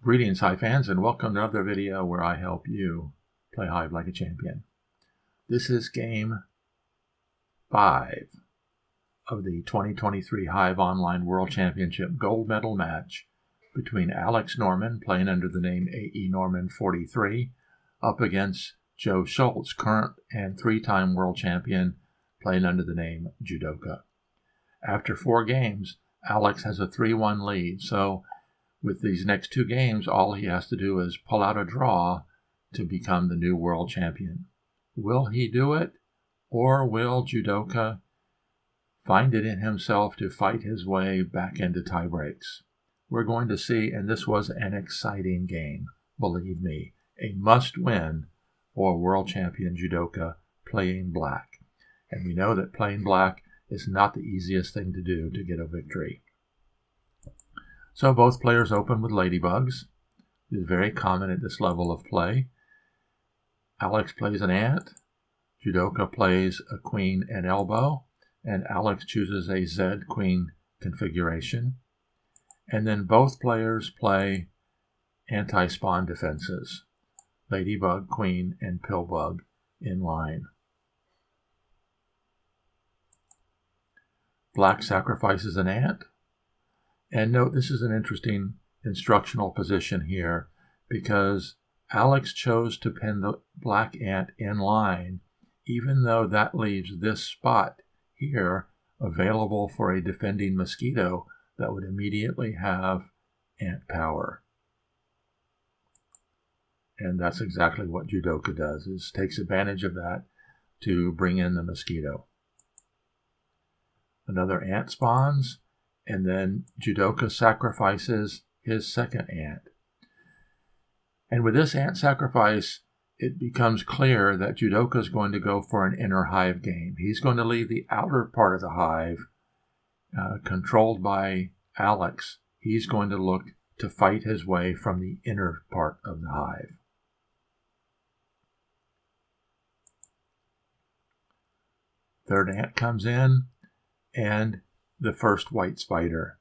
Greetings, Hive fans, and welcome to another video where I help you play Hive like a champion. This is Game 5 of the 2023 Hive Online World Championship Gold Medal match between Alex Norman, playing under the name Aenorman43, up against Joe Schultz, current and three-time world champion, playing under the name Jewdoka. After 4 games, Alex has a 3-1 lead, so with these next 2 games, all he has to do is pull out a draw to become the new world champion. Will he do it, or will Jewdoka find it in himself to fight his way back into tiebreaks? We're going to see, and this was an exciting game, believe me. A must-win for world champion Jewdoka playing black. And we know that playing black is not the easiest thing to do to get a victory. So both players open with ladybugs. It is very common at this level of play. Alex plays an ant. Jewdoka plays a queen and elbow. And Alex chooses a Z queen configuration. And then both players play anti-spawn defenses. Ladybug, queen, and pillbug in line. Black sacrifices an ant. And note, this is an interesting instructional position here because Alex chose to pin the black ant in line, even though that leaves this spot here available for a defending mosquito that would immediately have ant power. And that's exactly what Jewdoka does, is takes advantage of that to bring in the mosquito. Another ant spawns, and then Jewdoka sacrifices his second ant. And with this ant sacrifice, it becomes clear that Jewdoka is going to go for an inner hive game. He's going to leave the outer part of the hive controlled by Alex. He's going to look to fight his way from the inner part of the hive. Third ant comes in, and the first white spider.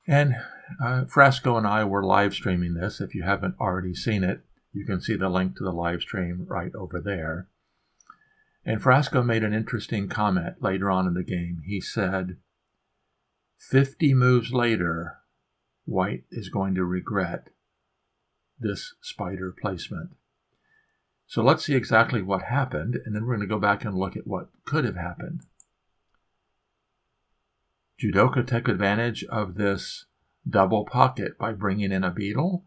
And Frasco and I were live streaming this. If you haven't already seen it, you can see the link to the live stream right over there. And Frasco made an interesting comment later on in the game. He said, 50 moves later, white is going to regret this spider placement. So let's see exactly what happened, and then we're going to go back and look at what could have happened. Jewdoka took advantage of this double pocket by bringing in a beetle,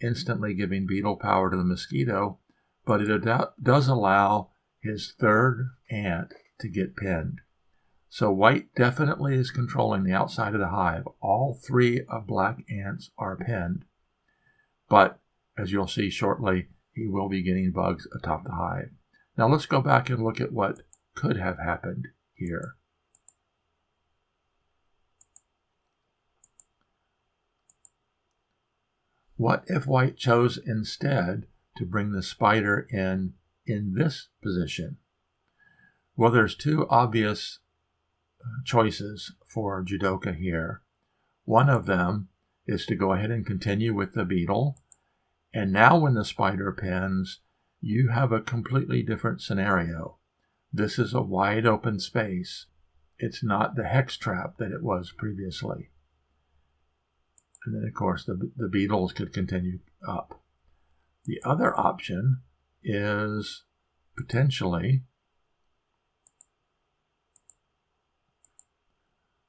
instantly giving beetle power to the mosquito, but it does allow his third ant to get pinned. So white definitely is controlling the outside of the hive. All 3 of black ants are pinned, but as you'll see shortly, he will be getting bugs atop the hive. Now let's go back and look at what could have happened here. What if white chose instead to bring the spider in this position? Well, there's 2 obvious choices for Jewdoka here. One of them is to go ahead and continue with the beetle. And now when the spider pins, you have a completely different scenario. This is a wide open space. It's not the hex trap that it was previously. And then, of course, the beetles could continue up. The other option is potentially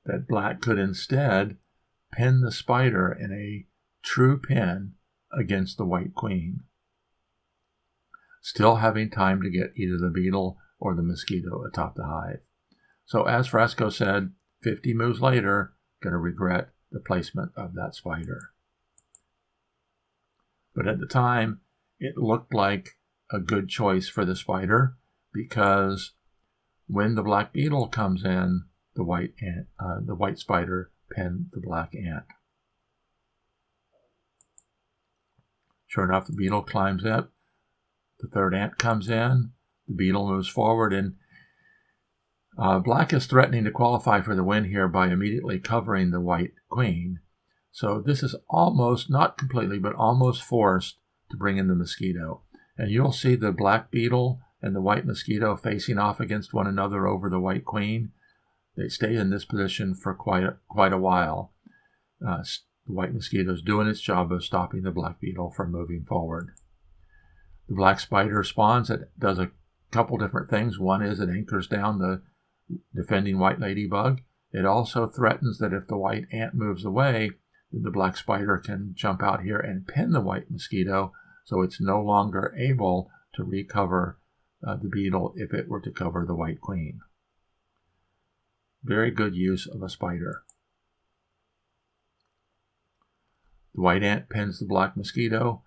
that black could instead pin the spider in a true pin against the white queen, still having time to get either the beetle or the mosquito atop the hive. So as Frasco said, 50 moves later, going to regret the placement of that spider. But at the time, it looked like a good choice for the spider because when the black beetle comes in, the white spider pinned the black ant. Sure enough, the beetle climbs up. The third ant comes in. The beetle moves forward, and black is threatening to qualify for the win here by immediately covering the white queen. So this is almost, not completely, but almost forced to bring in the mosquito. And you'll see the black beetle and the white mosquito facing off against one another over the white queen. They stay in this position for quite a while. The white mosquito is doing its job of stopping the black beetle from moving forward. The black spider spawns. It does a couple different things. One is it anchors down the defending white ladybug. It also threatens that if the white ant moves away, the black spider can jump out here and pin the white mosquito, so it's no longer able to recover the beetle if it were to cover the white queen. Very good use of a spider. The white ant pins the black mosquito.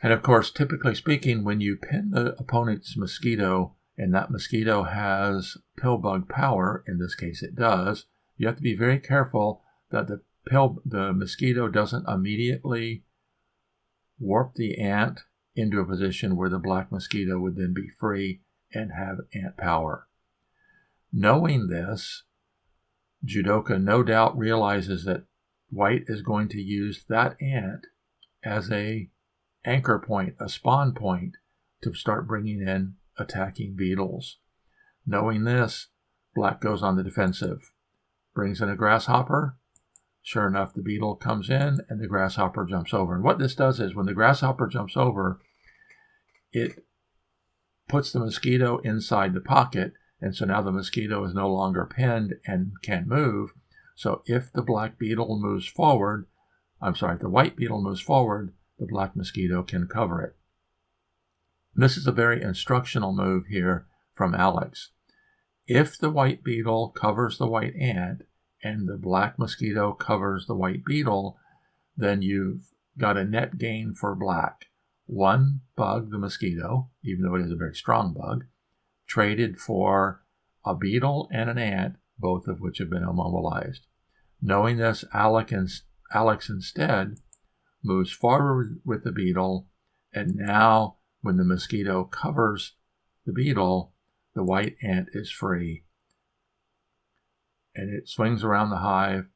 And of course, typically speaking, when you pin the opponent's mosquito and that mosquito has pill bug power, in this case it does, you have to be very careful that the mosquito doesn't immediately warp the ant into a position where the black mosquito would then be free and have ant power. Knowing this, Jewdoka no doubt realizes that white is going to use that ant as a anchor point, a spawn point, to start bringing in attacking beetles. Knowing this, black goes on the defensive, brings in a grasshopper. Sure enough, the beetle comes in and the grasshopper jumps over. And what this does is when the grasshopper jumps over, it puts the mosquito inside the pocket, and so now the mosquito is no longer pinned and can move. So if the black beetle moves forward, if the white beetle moves forward, the black mosquito can cover it. And this is a very instructional move here from Alex. If the white beetle covers the white ant and the black mosquito covers the white beetle, then you've got a net gain for black. One bug, the mosquito, even though it is a very strong bug, traded for a beetle and an ant, both of which have been immobilized. Knowing this, Alex instead moves forward with the beetle, and now when the mosquito covers the beetle, the white ant is free. And it swings around the hive,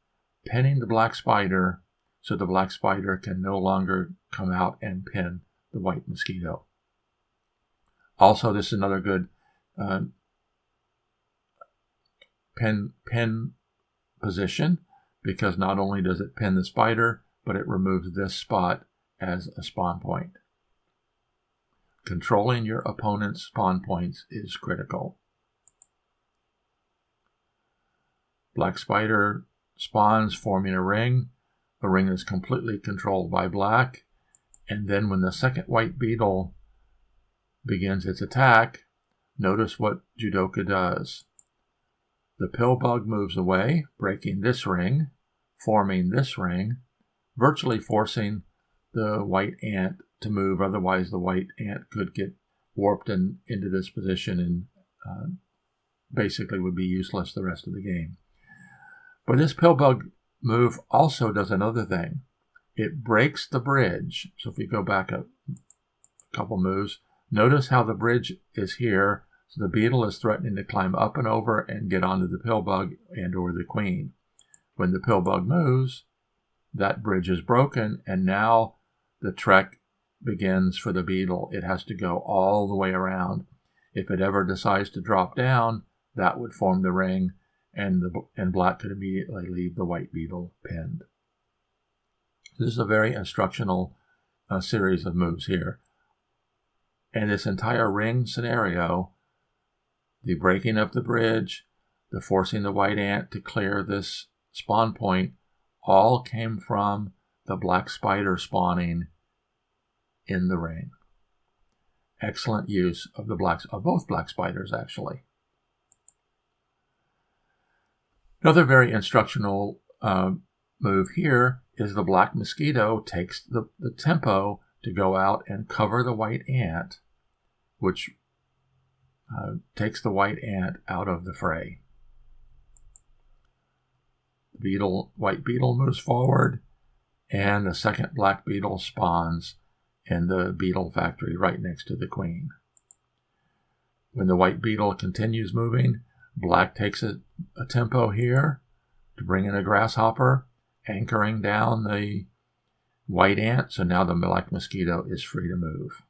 pinning the black spider, so the black spider can no longer come out and pin the white mosquito. Also, this is another good pin position, because not only does it pin the spider, but it removes this spot as a spawn point. Controlling your opponent's spawn points is critical. Black spider spawns, forming a ring. The ring is completely controlled by black. And then when the second white beetle begins its attack, notice what Jewdoka does. The pill bug moves away, breaking this ring, forming this ring, virtually forcing the white ant to move. Otherwise, the white ant could get warped into this position and basically would be useless the rest of the game. But this pill bug move also does another thing. It breaks the bridge. So if we go back a couple moves, notice how the bridge is here. So the beetle is threatening to climb up and over and get onto the pill bug and or the queen. When the pill bug moves, that bridge is broken, and now the trek begins for the beetle. It has to go all the way around. If it ever decides to drop down, that would form the ring, and black could immediately leave the white beetle pinned. This is a very instructional series of moves here. And this entire ring scenario, the breaking of the bridge, the forcing the white ant to clear this spawn point, all came from the black spider spawning in the ring. Excellent use of both black spiders, actually. Another very instructional move here is the black mosquito takes the tempo to go out and cover the white ant, which takes the white ant out of the fray. The white beetle moves forward, and the second black beetle spawns in the beetle factory right next to the queen. When the white beetle continues moving, black takes a tempo here to bring in a grasshopper, anchoring down the white ant, so now the black mosquito is free to move.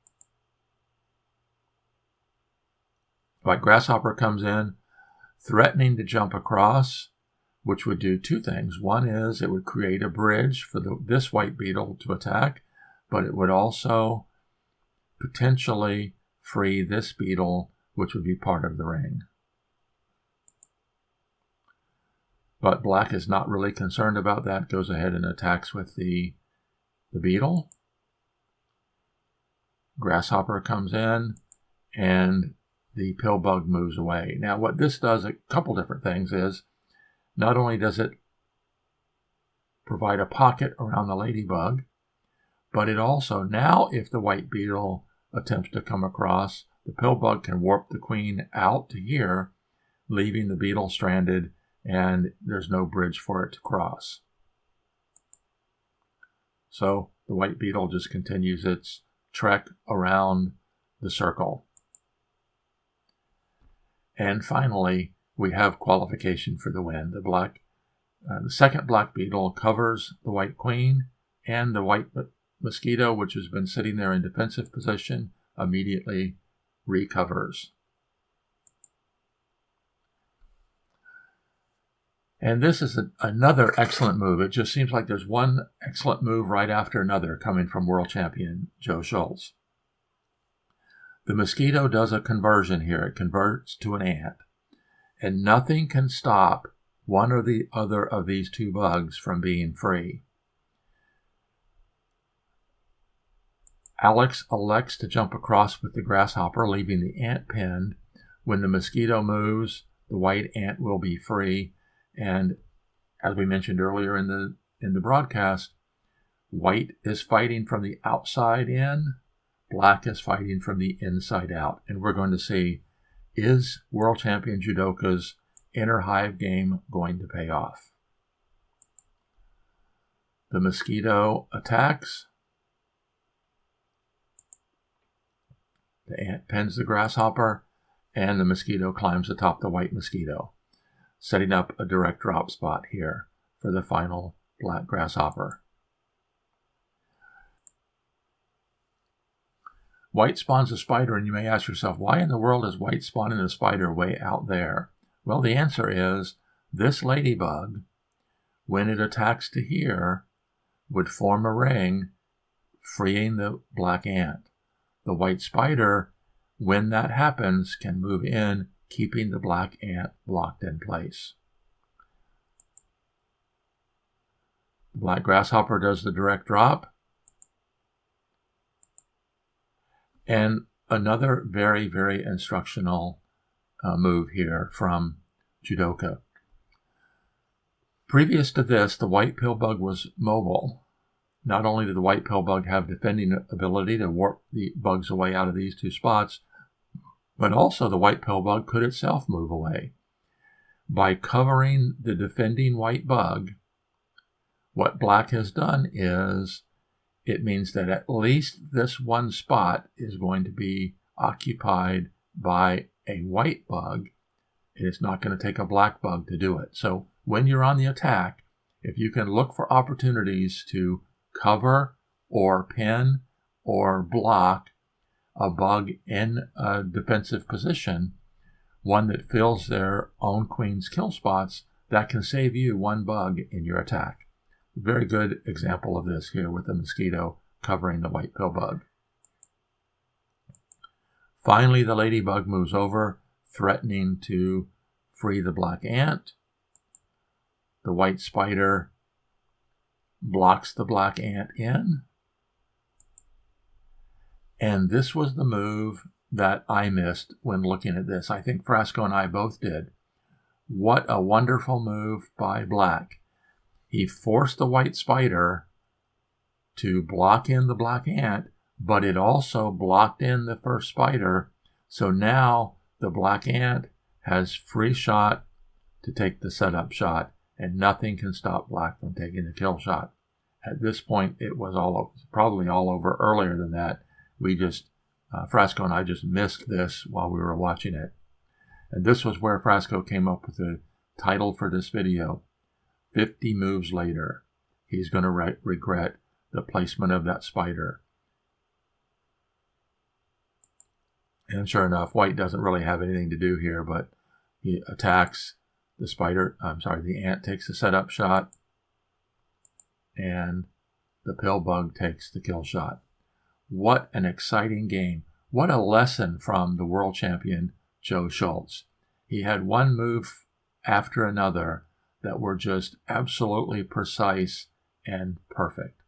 White grasshopper comes in, threatening to jump across, which would do two things. One is it would create a bridge for this white beetle to attack, but it would also potentially free this beetle, which would be part of the ring. But black is not really concerned about that, goes ahead and attacks with the beetle. Grasshopper comes in, and the pill bug moves away. Now, what this does, a couple different things, is not only does it provide a pocket around the ladybug, but it also, now if the white beetle attempts to come across, the pill bug can warp the queen out to here, leaving the beetle stranded, and there's no bridge for it to cross. So the white beetle just continues its trek around the circle. And finally, we have qualification for the win. The second black beetle covers the white queen, and the white mosquito, which has been sitting there in defensive position, immediately recovers. And this is another excellent move. It just seems like there's one excellent move right after another coming from world champion Joe Schultz. The mosquito does a conversion here. It converts to an ant. And nothing can stop one or the other of these two bugs from being free. Alex elects to jump across with the grasshopper, leaving the ant pinned. When the mosquito moves, the white ant will be free. And as we mentioned earlier in the broadcast, white is fighting from the outside in, black is fighting from the inside out. And we're going to see, is world champion Jewdoka's inner hive game going to pay off? The mosquito attacks. The ant pins the grasshopper, and the mosquito climbs atop the white mosquito, setting up a direct drop spot here for the final black grasshopper. White spawns a spider, and you may ask yourself, why in the world is white spawning a spider way out there? Well, the answer is this ladybug, when it attacks to here, would form a ring, freeing the black ant. The white spider, when that happens, can move in, keeping the black ant blocked in place. The black grasshopper does the direct drop. And another very, very instructional move here from Jewdoka. Previous to this, the white pill bug was mobile. Not only did the white pill bug have defending ability to warp the bugs away out of these two spots, but also the white pill bug could itself move away. By covering the defending white bug, what black has done is it means that at least this one spot is going to be occupied by a white bug. It is not going to take a black bug to do it. So when you're on the attack, if you can look for opportunities to cover or pin or block a bug in a defensive position, one that fills their own queen's kill spots, that can save you one bug in your attack. Very good example of this here with the mosquito covering the white pill bug. Finally, the ladybug moves over, threatening to free the black ant. The white spider blocks the black ant in. And this was the move that I missed when looking at this. I think Frasco and I both did. What a wonderful move by black. He forced the white spider to block in the black ant, but it also blocked in the first spider. So now the black ant has free shot to take the setup shot, and nothing can stop black from taking the kill shot. At this point, it was probably all over earlier than that. We just, Frasco and I just missed this while we were watching it. And this was where Frasco came up with the title for this video, 50 Moves Later. he's going to regret the placement of that spider. And sure enough, white doesn't really have anything to do here, but he attacks the spider. The ant takes the setup shot, and the pill bug takes the kill shot. What an exciting game. What a lesson from the world champion, Joe Schultz. He had one move after another that were just absolutely precise and perfect.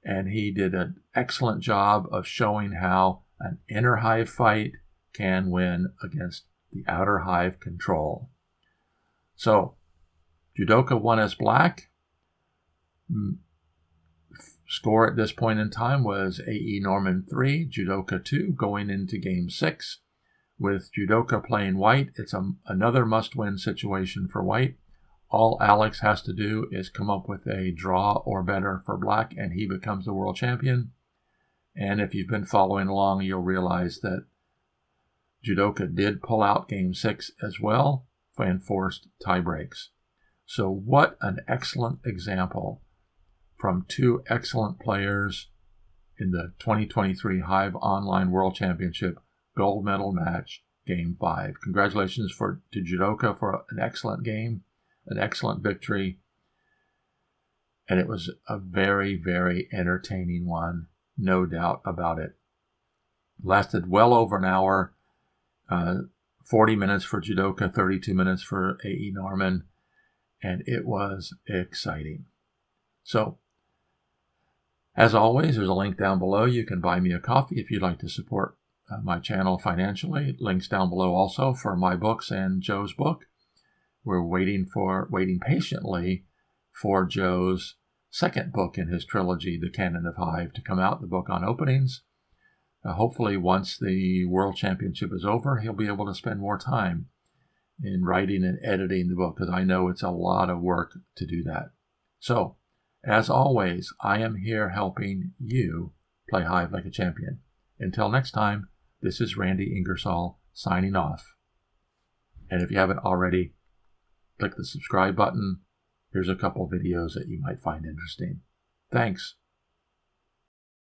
And he did an excellent job of showing how an inner hive fight can win against the outer hive control. So, Jewdoka won as black. Score at this point in time was Aenorman43, Jewdoka 2, going into Game 6. With Jewdoka playing white, it's another must-win situation for white. All Alex has to do is come up with a draw or better for black, and he becomes the world champion. And if you've been following along, you'll realize that Jewdoka did pull out Game 6 as well and forced tie breaks. So what an excellent example from two excellent players in the 2023 Hive Online World Championship gold medal match, Game 5. Congratulations to Jewdoka for an excellent game, an excellent victory, and it was a very, very entertaining one, no doubt about it. Lasted well over an hour, 40 minutes for Jewdoka, 32 minutes for Aenorman, and it was exciting. So, as always, there's a link down below. You can buy me a coffee if you'd like to support my channel financially. Links down below also for my books and Joe's book. We're waiting patiently for Joe's second book in his trilogy, The Canon of Hive, to come out, the book on openings. Hopefully, once the World Championship is over, he'll be able to spend more time in writing and editing the book, because I know it's a lot of work to do that. So, as always, I am here helping you play Hive like a champion. Until next time, this is Randy Ingersoll signing off. And if you haven't already, click the subscribe button. Here's a couple videos that you might find interesting. Thanks.